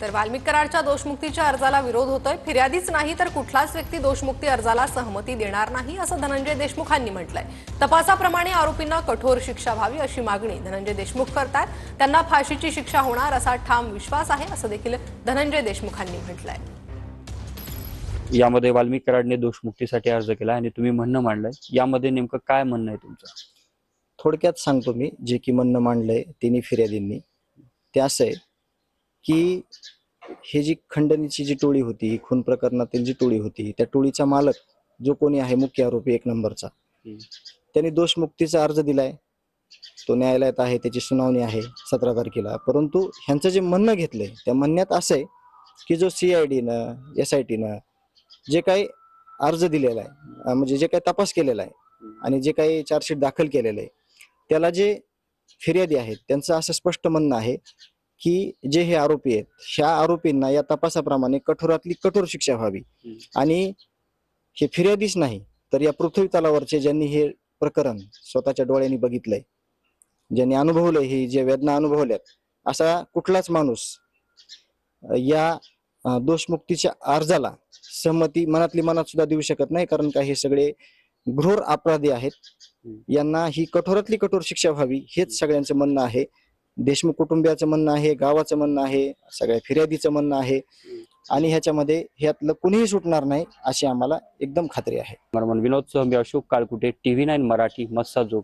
तर वाल्मिक कराडच्या दोषमुक्तीच्या अर्जाला विरोध होतोय। फिर्यादीच नाही तर कुठलाच व्यक्ती दोषमुक्ती अर्जाला सहमती देणार नाही असं धनंजय देशमुखांनी म्हटलंय। तपासाप्रमाणे आरोपींना कठोर शिक्षा व्हावी अशी मागणी धनंजय देशमुख करतात। त्यांना फाशीची शिक्षा होणार असा ठाम विश्वास आहे असं देखील धनंजय देशमुखांनी म्हटलंय। यामध्ये वाल्मिक कराडने दोषमुक्तीसाठी अर्ज केला आणि तुम्ही म्हणणं मांडलंय, यामध्ये नेमकं काय म्हणणं आहे तुमचं? थोडक्यात सांगतो मी, जे की म्हणणं मांडलंय तिन्ही फिर्यादींनी, ते असं आहे की हे जी खंडणीची जी टोळी होती, खून प्रकरणातील जी टोळी होती, त्या टोळीचा मालक जो कोणी आहे, मुख्य आरोपी 1 नंबरचा, त्यांनी दोषमुक्तीचा अर्ज दिलाय। तो न्यायालयात आहे, त्याची सुनावणी आहे 17 तारखेला। परंतु ह्यांचं जे म्हणणं घेतलंय त्या म्हणण्यात असं आहे की जो CIDनं SITनं जे काही अर्ज दिलेला आहे, म्हणजे जे काही तपास केलेला आहे आणि जे काही चार्जशीट दाखल केलेलं आहे, त्याला जे फिर्यादी आहेत त्यांचं असं स्पष्ट म्हणणं आहे की जे हे आरोपी आहेत, ह्या आरोपींना या तपासाप्रमाणे कठोरातली कठोर शिक्षा व्हावी। आणि हे फिर्यादीच नाही तर या पृथ्वी तलावरचे ज्यांनी हे प्रकरण स्वतःच्या डोळ्यांनी बघितलंय, ज्यांनी अनुभवलंय, ही जे वेदना अनुभवल्यात, असा कुठलाच माणूस या दोषमुक्तीच्या अर्जाला सहमती मनातली मनात सुद्धा देऊ शकत नाही। कारण का हे सगळे घोर अपराधी आहेत, यांना ही कठोरातली कठोर शिक्षा व्हावी हेच सगळ्यांचं म्हणणं आहे। देशमुख कुटुंबियाचं म्हणणं आहे, गावाचं म्हणणं आहे, सगळ्या फिर्यादीचं म्हणणं आहे आणि ह्याच्यामध्ये ह्यातलं कुणीही सुटणार नाही अशी आम्हाला एकदम खात्री आहे। विनोद सोहंबे, अशोक काळकुटे, TV9 मराठी, मस्साजोग।